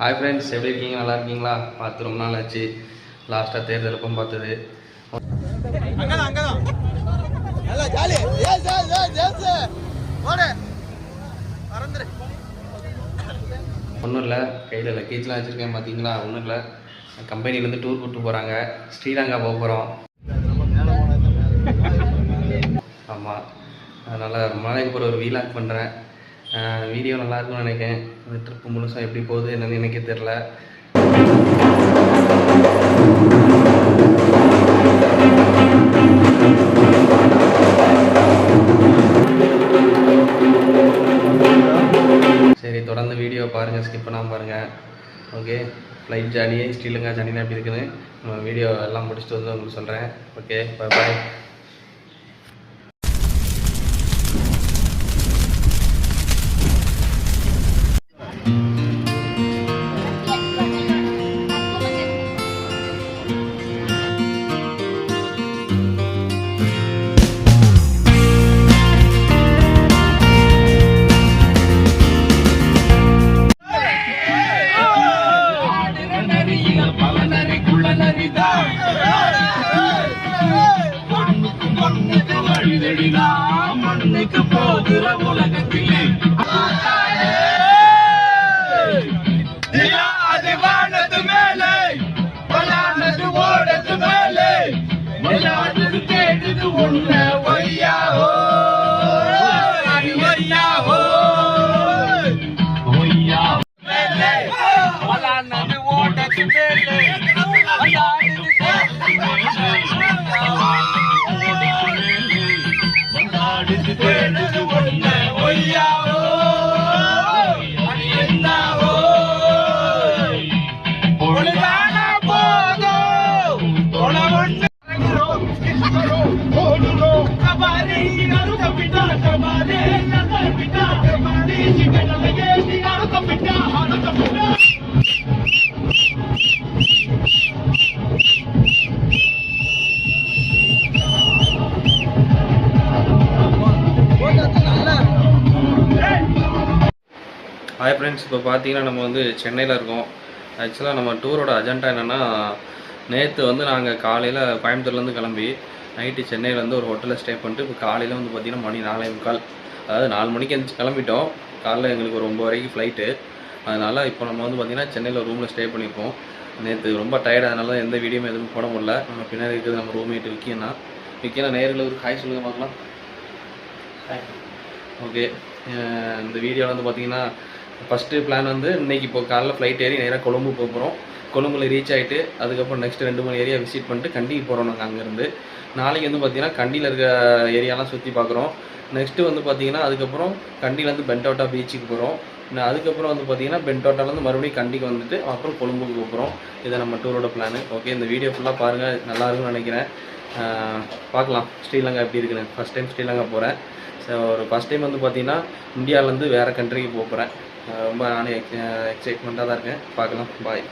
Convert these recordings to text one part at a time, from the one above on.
Hi friends, எப்படி இருக்கீங்க? நல்லா இருக்கீங்களா? பார்த்து ரொம்ப நாள் ஆச்சு. லாஸ்ட்டாக தேர்தலுக்கும் பார்த்தது. ஒன்றும் இல்லை, கையில் லக்கேஜ்லாம் வச்சுருக்கேன் பார்த்தீங்களா? ஒன்றும் இல்லை, கம்பெனிலேருந்து டூர் கூப்பிட்டு போகிறாங்க. ஸ்ரீலங்கா போக போகிறோம். ஆமாம், அதனால் ரொம்ப நாளைக்கு போகிற ஒரு வீலாக் பண்ணுறேன். வீடியோ நல்லாயிருக்கும்னு நினைக்கிறேன். அந்த ட்ரிப்பு முழுசாக எப்படி போகுது என்னன்னு எனக்கே தெரில. சரி, தொடர்ந்து வீடியோ பாருங்கள், ஸ்கிப் பண்ணாமல் பாருங்கள். ஓகே, ஃப்ளைட் ஜேர்னி, ஸ்ரீலங்கா ஜேர்னிலாம் எப்படி இருக்குன்னு நம்ம வீடியோ எல்லாம் முடிச்சுட்டு வந்து உங்களுக்கு சொல்கிறேன். ஓகே, பாய். மண்ணுக்கு போகிற உலகத்திலே அது வானது மேலே வளானது ஓடது மேலே வளானது கேட்டது உள்ள ஒய்யாஹோ ஒய்யாஹோ ஒய்யாஹோ மேலே வளானது ஓடது மேலே வளானது கேட்டது உள்ள ஒய்யாஹோ அது என்னாஹோ பொழுதான போதோ தொலை ஒன்று கபாரே நறுக்க பிட்டா கபாரே நறுக்க பிட்டா கபாரே சிக்கனலகே நறுக்க பிட்டா நறுக்க பிட்டா. ஹாய் ஃப்ரெண்ட்ஸ், இப்போ பார்த்தீங்கன்னா நம்ம வந்து சென்னையில் இருக்கோம். ஆக்சுவலாக நம்ம டூரோட அஜெண்டா என்னென்னா, நேற்று வந்து நாங்கள் காலையில் கோயம்புத்தூர்லேருந்து கிளம்பி நைட்டு சென்னையில் வந்து ஒரு ஹோட்டலில் ஸ்டே பண்ணிட்டு இப்போ காலையில் வந்து பார்த்திங்கன்னா மணி 4:45, அதாவது 4 மணிக்கு எழுந்துச்சு கிளம்பிட்டோம். காலையில் எங்களுக்கு ஒரு 9 வரைக்கும் ஃப்ளைட்டு. அதனால் இப்போ நம்ம வந்து பார்த்திங்கன்னா சென்னையில் ஒரு ரூமில் ஸ்டே பண்ணியிருப்போம். நேற்று ரொம்ப டயர்டு, அதனால எந்த வீடியோவும் எதுவும் போட முடியல. நம்ம பின்னாடி இருக்குது நம்ம ரூம்மேட்டு விக்கியனா நேரில் ஒரு ஹாய் சொல்லுங்கள் பார்க்கலாம். ஓகே, இந்த வீடியோவில் வந்து பார்த்திங்கன்னா ஃபஸ்ட்டு பிளான் வந்து இன்றைக்கி இப்போ காலைல ஃப்ளைட் ஏறி நேராக கொழும்பு போக போகிறோம். கொழும்புல ரீச் ஆகிட்டு அதுக்கப்புறம் நெக்ஸ்ட் 2-3 ஏரியா விசிட் பண்ணிட்டு கண்டிக்கு போகிறோம். நாங்கள் அங்கேருந்து நாளைக்கு வந்து பார்த்திங்கன்னா கண்டியில் இருக்க ஏரியாலாம் சுற்றி பார்க்குறோம். நெக்ஸ்ட்டு வந்து பார்த்திங்கன்னா அதுக்கப்புறம் கண்டிலேருந்து பென்டோட்டா பீச்சுக்கு போகிறோம். அதுக்கப்புறம் வந்து பார்த்திங்கன்னா பென்டோட்டாலேருந்து மறுபடியும் கண்டிக்கு வந்துட்டு அப்புறம் கொழும்புக்கு போகிறோம். இதை நம்ம டூரோட பிளானு. ஓகே, இந்த வீடியோ ஃபுல்லாக பாருங்கள், நல்லாயிருக்குன்னு நினைக்கிறேன். பார்க்கலாம் ஸ்ரீலங்கா எப்படி இருக்குன்னு. ஃபஸ்ட் டைம் ஸ்ரீலங்கா போகிறேன். ஸோ ஒரு ஃபஸ்ட் டைம் வந்து பார்த்திங்கன்னா இந்தியாவிலேருந்து வேறு கண்ட்ரிக்கு போகிறேன். ரொம்ப நானே எக்ஸைட்மெண்ட்டாக தான் இருக்கேன். பார்க்கலாம், பாய்.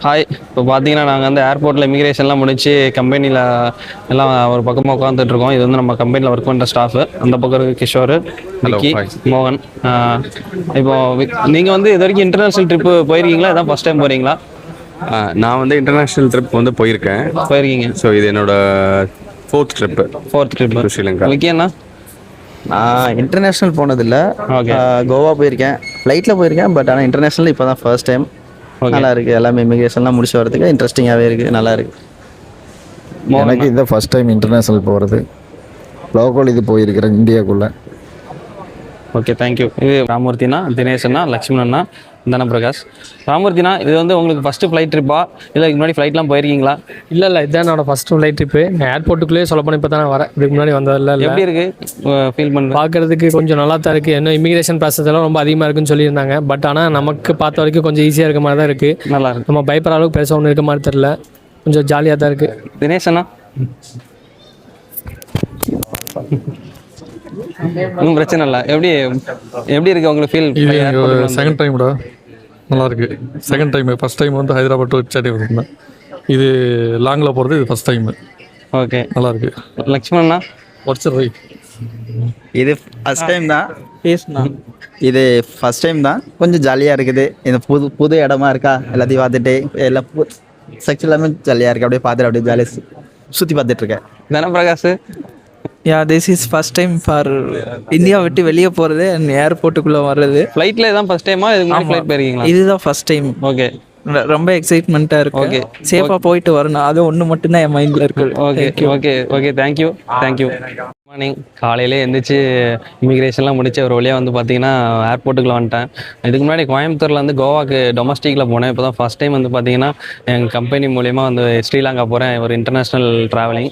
ஹாய், இப்போ பார்த்தீங்கன்னா நாங்கள் வந்து ஏர்போர்ட்டில் இமிக்ரேஷன்லாம் முடிச்சு கம்பெனியில் எல்லாம் ஒரு பக்கமாக உட்காந்துட்ருக்கோம். இது வந்து நம்ம கம்பெனியில் ஒர்க் பண்ணுற ஸ்டாஃபு. அந்த பக்கம் இருக்குது கிஷோர், விக்கி, மோகன். இப்போ நீங்கள் வந்து இது வரைக்கும் இன்டர்நேஷ்னல் ட்ரிப்பு போயிருக்கீங்களா? இதான் ஃபஸ்ட் டைம் போகிறீங்களா? நான் வந்து இன்டர்நேஷ்னல் ட்ரிப் வந்து போயிருக்கீங்க. ஸோ இது என்னோட ஃபோர்த் ட்ரிப் ஸ்ரீலங்கா. விக்கியண்ணா? நான் இன்டர்நேஷ்னல் போனதில்லை. கோவா போயிருக்கேன், ஃப்ளைட்டில் போயிருக்கேன். பட் ஆனால் இன்டர்நேஷ்னல் இப்போ தான் ஃபர்ஸ்ட் டைம். நல்லா இருக்குது, எல்லாமே இமிக்ரேஷன்லாம் முடிச்சு வரதுக்கு இன்ட்ரெஸ்டிங்காகவே இருக்குது, நல்லா இருக்குது. எனக்கு இந்த ஃபஸ்ட் டைம் இன்டர்நேஷ்னல் போகிறது. லோக்கல் இது போயிருக்கிறேன் இந்தியாவுக்குள்ளே. Okay, thank you. இது ராமூர்த்தினா, தினேஷனா, லக்ஷ்மணண்ணா, தன பிரகாஷ். ராமூர்த்தினா இது வந்து உங்களுக்கு ஃபஸ்ட்டு ஃப்ளைட் ட்ரிப்பா இல்லை இதுக்கு முன்னாடி ஃப்ளைட்லாம் போயிருக்கீங்களா? இல்லை இதுதான் என்னோட ஃபஸ்ட்டு ஃப்ளைட் ட்ரிப்பு. நான் ஏர்போர்ட்டுக்குள்ளேயே சொல்ல போனால் இப்போ தான் நான் வரேன். இதுக்கு முன்னாடி வந்ததில்ல. எப்படி இருக்குது ஃபீல் பண்ணுறது? பார்க்குறதுக்கு கொஞ்சம் நல்லா தான் இருக்குது. இன்னும் இமிகிரேஷன் ப்ராசஸ் எல்லாம் ரொம்ப அதிகமாக இருக்குன்னு சொல்லியிருந்தாங்க. பட் ஆனால் நமக்கு பார்த்த வரைக்கும் கொஞ்சம் ஈஸியாக இருக்க மாதிரி தான் இருக்குது. நல்லா இருக்கு. நம்ம பயப்படுற அளவுக்கு பெருசாக ஒன்றும் இருக்க மாதிரி தெரில. கொஞ்சம் ஜாலியாக தான் இருக்குது. தினேஷனா ஒன்றும் பிரச்சனை இல்லை. எப்படி இருக்கு உங்களுக்கு ஃபீல்? இது செகண்ட் டைம்டா, நல்லா இருக்கு. Second time. ஃபர்ஸ்ட் டைம் வந்து ஹைதராபாத் டு சென்னை வந்திருந்தேன். இது லாங்கில் போகிறது இது ஃபர்ஸ்ட் டைம். ஓகே, நல்லா இருக்கு. லக்ஷ்மணா ஒர்ச்சர் இது ஃபஸ்ட் டைம் தான். இது ஃபஸ்ட் டைம் தான். கொஞ்சம் ஜாலியாக இருக்குது. இந்த புது இடமா இருக்கா, எல்லாத்தையும் பார்த்துட்டு எல்லாம் செக்ஷன் எல்லாமே ஜாலியாக இருக்குது. அப்படியே பார்த்துட்டு அப்படியே ஜாலியாக சுற்றி பார்த்துட்ருக்கேன். Dhanaprakash? This is first time for India விட்டு வெளியே போகிறது அண்ட் ஏர்போர்ட்டுக்குள்ளே வர்றது. ஃப்ளைட்டில் இதான் ஃபஸ்ட் டைமா? இதுக்கு முன்னாடி ஃப்ளைட் போயிருக்கீங்களா? இதுதான் ஃபர்ஸ்ட் டைம். ஓகே, ரொம்ப எக்ஸைட்மெண்ட்டாக இருக்கு. ஓகே, சேஃபாக போயிட்டு வரணும், அது ஒன்று மட்டும்தான் என் மைண்டில் இருக்கு. Okay okay okay, thank you. Morning காலையிலே எழுந்திரிச்சு இமிக்ரேஷன்லாம் முடிச்சு ஒரு வழியாக வந்து பார்த்தீங்கன்னா ஏர்போர்ட்டுக்குள்ள வந்துட்டேன். இதுக்கு முன்னாடி கோயம்புத்தூரில் வந்து கோவாக்கு டொமஸ்டிக்கில் போனேன். இப்போ தான் ஃபஸ்ட் டைம் வந்து பார்த்தீங்கன்னா எங்கள் கம்பெனி மூலிமா வந்து ஸ்ரீலங்கா போகிறேன். ஒரு இன்டர்நேஷ்னல் ட்ராவலிங்.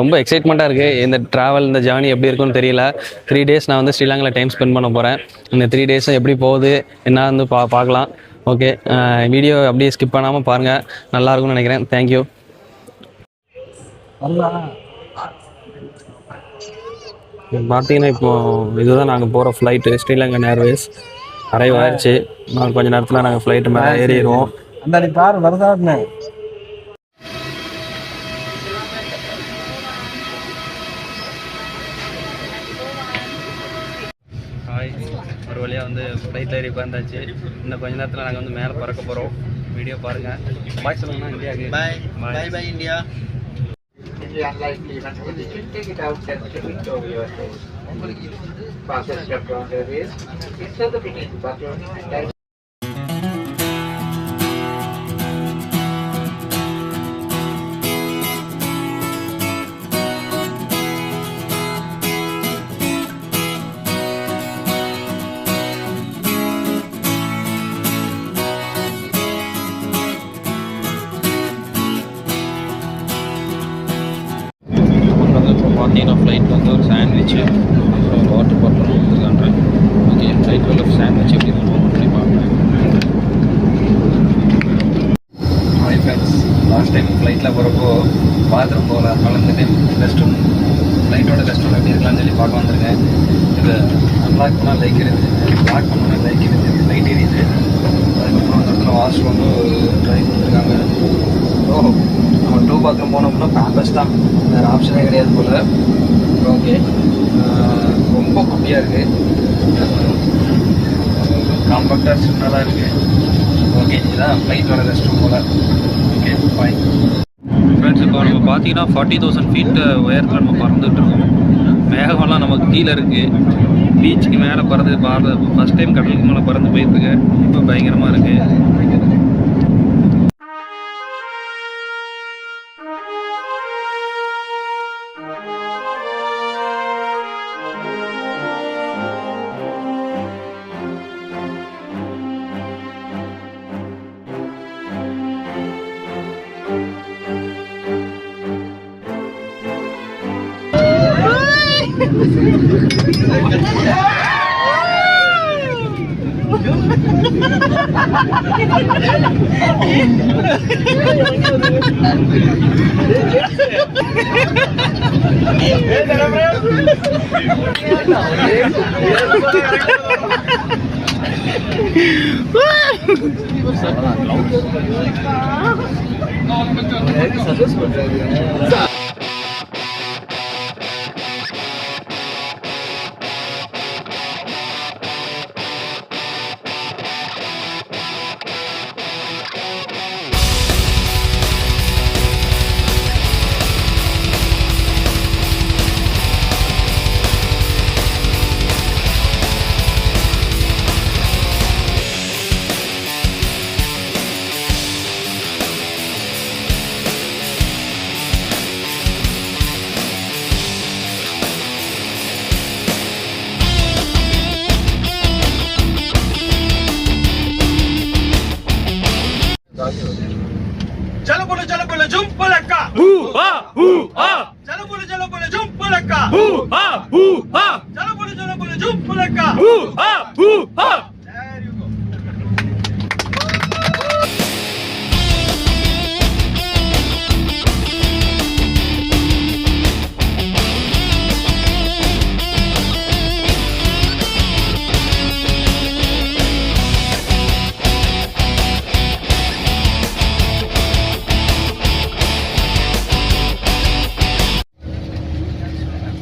ரொம்ப எக்ஸைட்மெண்ட்டாக இருக்குது. இந்த ஜேர்னி எப்படி இருக்குன்னு தெரியல. 3 days நான் வந்து ஸ்ரீலங்காவில் டைம் ஸ்பெண்ட் பண்ண போகிறேன். இந்த 3 days எப்படி போகுது என்ன வந்து பார்க்கலாம். ஓகே, வீடியோ அப்படியே ஸ்கிப் பண்ணாமல் பாருங்கள், நல்லாயிருக்கும்னு நினைக்கிறேன். தேங்க்யூ. பார்த்தீங்கன்னா இப்போது இதுதான் நாங்கள் போகிற ஃப்ளைட்டு, ஸ்ரீலங்கன் ஏர்வேஸ். அரைவ் ஆயிடுச்சு. கொஞ்சம் நேரத்தில் நாங்கள் ஃப்ளைட்டு மேலே ஏறிடுவோம். ஹாய், ஒரு வழியாக வந்து ஃப்ளைட்டில் ஏறி உட்காந்தாச்சு. இன்னும் கொஞ்சம் நேரத்தில் நாங்கள் வந்து மேலே பறக்க போகிறோம். வீடியோ பாருங்கள். பாய் சொல்லுங்கண்ணா இந்தியாவுக்கு. பாய் பாய் India. Unlikely when you take it out and take it over your face. Passes your frontal waist. Insert the beginning button and பார்த்தீங்கன்னா ஃப்ளைட்டில் வந்து ஒரு சாண்ட்விட்சு அப்புறம் ஒரு வாட்டர் பாட்டில் கொடுத்துருக்காங்க. ஓகே, ஃப்ளைட்டில் உள்ள சாண்ட்விச் எப்படி இருக்கும் பண்ணி பார்க்குறேன். ஹாய் ஃப்ரெண்ட்ஸ், லாஸ்ட் டைம் ஃப்ளைட்டில் போகிறப்போ பாத்ரூம் போகல. அதனால இந்த டைம் ரெஸ்ட் ரூம், ஃப்ளைட்டோட ரெஸ்ட் ரூம் எப்படி இருக்கலாம்னு சொல்லி பார்க்க வந்திருக்கேன். இது அன்லாக் பண்ணால் லைக் இருக்குது, லாக் பண்ணால் லைக் இருக்குது, லைட் எரியுது. அதுக்கப்புறம் அந்த இடத்துல வாஷ்ரூம் வந்து ட்ரை கொடுத்துருக்காங்க. நம்ம 2 பாத்ரூம் போனோம்னா பேம்பஸ் தான், வேறு ஆப்ஷனே கிடையாது போல். ஓகே, ரொம்ப குட்டியாக இருக்குது, காம்பேக்டாக சின்னதாக இருக்குது. ஓகே, இதுதான் ஃப்ளைட்டோட ரெஸ்ட் ரூம் போல். Okay, bye friends. இப்போ நம்ம பார்த்தீங்கன்னா 40,000 feet உயரத்தில் நம்ம பறந்துகிட்ருக்கோம். மேகமெல்லாம் நமக்கு கீழே இருக்குது. பீச்சுக்கு மேலே பறந்து ஃபஸ்ட் டைம் கடலுக்கு மேலே பறந்து போயிட்டுருக்கேன். இப்போ பயங்கரமாக இருக்குது.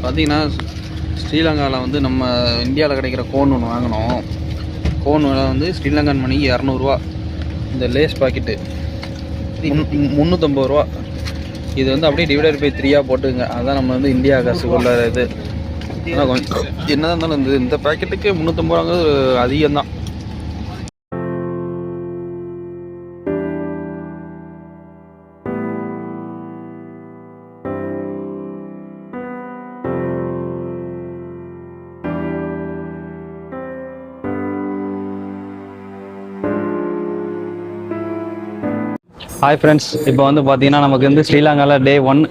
பார்த்தீங்கன்னா ஸ்ரீலங்காவில் வந்து நம்ம இந்தியாவில் கிடைக்கிற கோன் ஒன்று வாங்கினோம். கோன் விலை வந்து ஸ்ரீலங்கன் மணிக்கு 200 ரூபா. இந்த லேஸ் பாக்கெட்டு 350 ரூபா. இது வந்து அப்படியே டிவைடட் பை 3 போட்டுங்க. அதுதான் நம்ம வந்து இந்தியா காசுக்குள்ள இது. ஆனால் கொஞ்சம் என்னதான் இருந்தாலும் இந்த பாக்கெட்டுக்கு 350 ரூபாங்கிறது அதிகம்தான். ஹாய் ஃப்ரெண்ட்ஸ், இப்போ வந்து பார்த்தீங்கன்னா நமக்கு வந்து ஸ்ரீலங்காவில் டே 1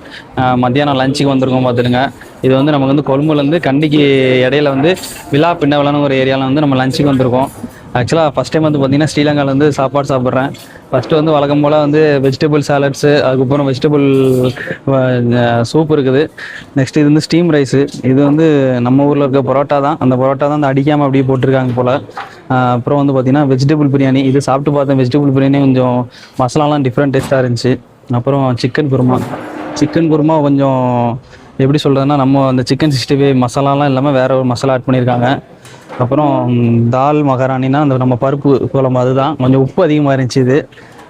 மத்தியானம் லஞ்சுக்கு வந்திருக்கோம். பார்த்துடுங்க, இது வந்து நமக்கு வந்து கொழும்புலேருந்து கண்டிக்கு இடையில வந்து விழா பின்னவளன்னு ஒரு ஏரியாவில் வந்து நம்ம லஞ்சுக்கு வந்திருக்கோம். ஆக்சுவலாக ஃபஸ்ட் டைம் வந்து பார்த்தீங்கன்னா ஸ்ரீலங்காவில் வந்து சாப்பாடு சாப்பிட்றேன். ஃபஸ்ட்டு வந்து வழக்கம் போல் வந்து வெஜிடபிள் சாலட்ஸு, அதுக்கப்புறம் வெஜிடபிள் சூப் இருக்குது. நெக்ஸ்ட் இது வந்து ஸ்டீம் ரைஸு. இது வந்து நம்ம ஊரில் இருக்க பரோட்டா தான். அந்த பரோட்டா தான் வந்து அடிக்காமல் அப்படியே போட்டிருக்காங்க போல். அப்புறம் வந்து பார்த்திங்கன்னா வெஜிடபிள் பிரியாணி. இது சாப்பிட்டு பார்த்தேன். வெஜிடபிள் பிரியாணி கொஞ்சம் மசாலாலாம் டிஃப்ரெண்ட் டேஸ்ட்டாக இருந்துச்சு. அப்புறம் சிக்கன் குருமா கொஞ்சம் எப்படி சொல்கிறதுனா, நம்ம அந்த சிக்கன் 65 மசாலாலாம் இல்லாமல் வேறு ஒரு மசாலா ஆட் பண்ணியிருக்காங்க. அப்புறம் தால் மகாராணினா அந்த நம்ம பருப்பு குழம்பு, அதுதான் கொஞ்சம் உப்பு அதிகமாக இருந்துச்சு இது.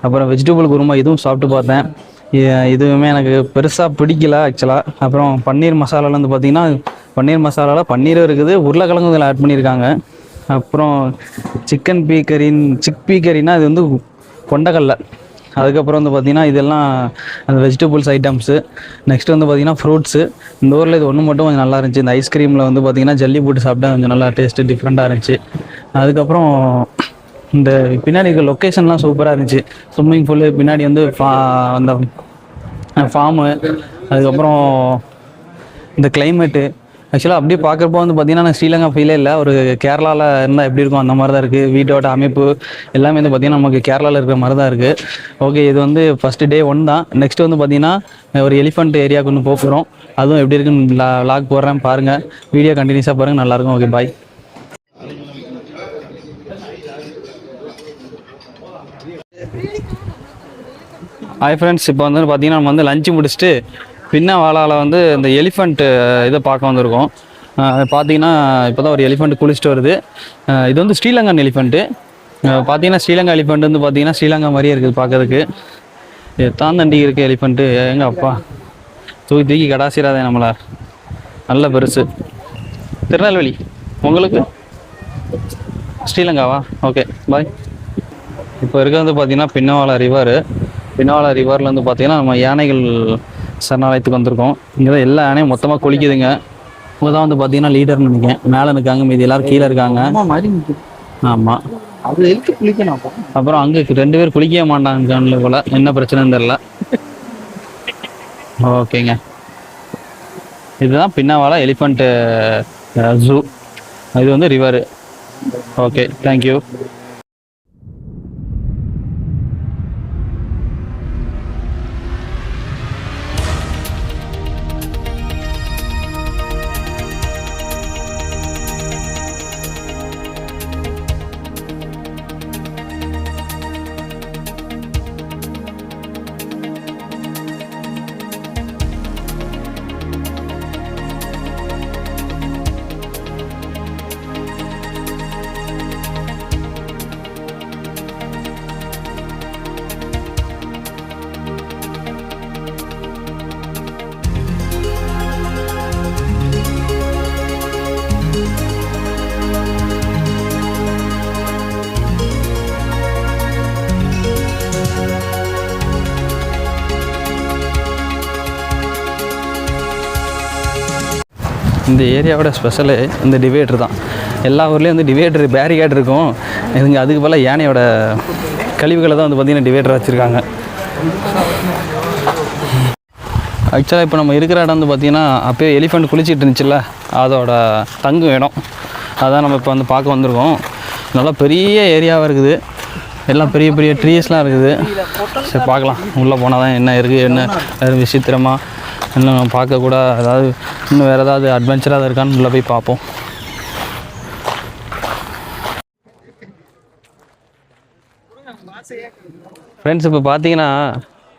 அப்புறம் வெஜிடபிள் குருமா இதுவும் சாப்பிட்டு பார்த்தேன். இதுவுமே எனக்கு பெருசாக பிடிக்கல ஆக்சுவலாக. அப்புறம் பன்னீர் மசாலாவில் வந்து பார்த்திங்கன்னா பன்னீர் மசாலாவில் பன்னீரும் இருக்குது, உருளைக்கிழங்கு இதில் ஆட் பண்ணியிருக்காங்க. அப்புறம் சிக் பீ கறினா இது வந்து கொண்டக்கடலை. அதுக்கப்புறம் வந்து பார்த்திங்கன்னா இதெல்லாம் அந்த வெஜிடபிள்ஸ் ஐட்டம்ஸு. நெக்ஸ்ட் வந்து பார்த்திங்கன்னா ஃப்ரூட்ஸு. இந்த ஊரில் இது ஒன்று மட்டும் கொஞ்சம் நல்லா இருந்துச்சு. இந்த ஐஸ்கிரீமில் வந்து பார்த்திங்கன்னா ஜல்லி போட்டு சாப்பிட்டா கொஞ்சம் நல்லா டேஸ்ட்டு டிஃப்ரெண்ட்டாக இருந்துச்சு. அதுக்கப்புறம் இந்த பின்னாடி இருக்க லொக்கேஷன்லாம் சூப்பராக இருந்துச்சு. ஸ்விம்மிங் பூலு, பின்னாடி வந்து அந்த ஃபார்மு, அதுக்கப்புறம் இந்த கிளைமேட்டு. ஆக்சுவலாக அப்படியே பார்க்குறப்போ வந்து பார்த்திங்கன்னா நான் ஸ்ரீலங்கா ஃபீலே இல்லை, ஒரு கேரளாவில் இருந்தால் எப்படி இருக்கும் அந்த மாதிரி தான் இருக்குது. வீட்டோட அமைப்பு எல்லாமே வந்து பார்த்திங்கன்னா நமக்கு கேரளாவில் இருக்கிற மாதிரி தான் இருக்குது. ஓகே, இது வந்து ஃபஸ்ட்டு டே 1 தான். நெக்ஸ்ட் வந்து பார்த்திங்கன்னா ஒரு எலிஃபண்ட் ஏரியாவுக்கு ஒன்று போகிறோம். அதுவும் எப்படி இருக்குன்னு லாக் போடுறேன், பாருங்கள். வீடியோ கண்டினியூஸாக பாருங்கள், நல்லாயிருக்கும். ஓகே, பாய். ஹாய் ஃப்ரெண்ட்ஸ், இப்போ வந்து பார்த்திங்கன்னா நம்ம வந்து லஞ்சு முடிச்சுட்டு பின்னவாலாவில் வந்து இந்த எலிஃபண்ட்டு இதை பார்க்க வந்திருக்கோம். பார்த்தீங்கன்னா இப்போ தான் ஒரு எலிஃபண்ட் குளிச்சுட்டு வருது. இது வந்து ஸ்ரீலங்கன் எலிஃபண்ட்டு. பார்த்தீங்கன்னா ஸ்ரீலங்கா எலிஃபண்ட் வந்து பார்த்தீங்கன்னா ஸ்ரீலங்கா மாதிரியே இருக்குது பார்க்கறதுக்கு. தாந்தண்டி இருக்குது எலிஃபண்ட்டு. எங்கள் அப்பா தூக்கி கடாசிராதே நம்மளை. நல்ல பெருசு. திருநெல்வேலி உங்களுக்கு? ஸ்ரீலங்காவா? ஓகே, பாய். இப்போ இருக்க வந்து பார்த்தீங்கன்னா பின்னவாலா ரிவரில் வந்து பார்த்தீங்கன்னா நம்ம யானைகள் சரணாலயத்துக்கு வந்திருக்கோம். இங்கே தான் எல்லா யானையும் மொத்தமாக குளிக்குதுங்க. இங்கே தான் வந்து பார்த்தீங்கன்னா லீடர்னு நினைக்கிறேன். மேலே இருக்காங்க, மீதி எல்லாரும் கீழே இருக்காங்க. ஆமாம், அது எதுக்கு குளிக்கணும்? அப்புறம் அங்கே 2 பேர் குளிக்கவே மாட்டாங்க போல், என்ன பிரச்சனைன்னு தெரில. ஓகேங்க, இதுதான் பின்னவாலா எலிஃபண்ட்டு ஜூ. இது வந்து ரிவரு. Okay, thank you. இந்த ஏரியாவோட ஸ்பெஷலு இந்த டிவைடர் தான். எல்லா ஊர்லேயும் வந்து டிவைடர் பேரிகேட் இருக்கும். இதுங்க அதுக்கு போல் யானையோட கழிவுகளை தான் வந்து பார்த்திங்கன்னா டிவைடர் வச்சுருக்காங்க. ஆக்சுவலாக இப்போ நம்ம இருக்கிற இடம் வந்து பார்த்திங்கன்னா அப்போயே எலிஃபெண்ட் குளிச்சிட்டு இருந்துச்சுல்ல, அதோட தங்கும் இடம். அதான் நம்ம இப்போ வந்து பார்க்க வந்திருக்கோம். நல்லா பெரிய ஏரியாவாக இருக்குது, எல்லாம் பெரிய பெரிய ட்ரீஸ்லாம் இருக்குது. சரி பார்க்கலாம், உள்ளே போனால் தான் என்ன இருக்குது, என்ன வேறு விசித்திரமாக இன்னும் பார்க்கக்கூட அதாவது இன்னும் வேறு ஏதாவது அட்வென்ச்சராக இருக்கான்னு உள்ளே போய் பார்ப்போம். ஃப்ரெண்ட்ஸ், இப்போ பார்த்தீங்கன்னா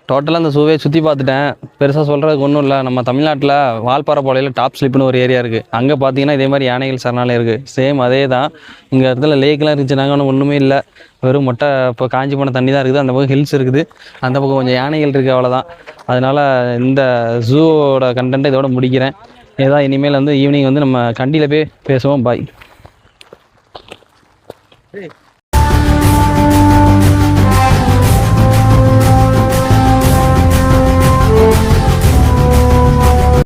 டோட்டலாக அந்த ஜூவே சுற்றி பார்த்துட்டேன். பெருசாக சொல்கிறதுக்கு ஒன்றும் இல்லை. நம்ம தமிழ்நாட்டில் வால்பாறை போலையில் டாப் ஸ்லிப்னு ஒரு ஏரியா இருக்குது. அங்கே பார்த்தீங்கன்னா இதே மாதிரி யானைகள் சரணாலயம் இருக்குது. சேம் அதே தான். இங்கே இடத்துல லேக்லாம் இருந்துச்சுனாங்க, ஆனால் ஒன்றுமே இல்லை. வெறும் மொட்டை இப்போ காஞ்சி போன தண்ணி தான் இருக்குது. அந்த பக்கம் ஹில்ஸ் இருக்குது, அந்த பக்கம் கொஞ்சம் யானைகள் இருக்குது, அவ்வளோதான். அதனால் இந்த ஜூவோட கண்டென்ட்டை இதோட முடிக்கிறேன். ஏதா இனிமேல் வந்து ஈவினிங் வந்து நம்ம கண்டியில் போய் பேசுவோம். பாய்.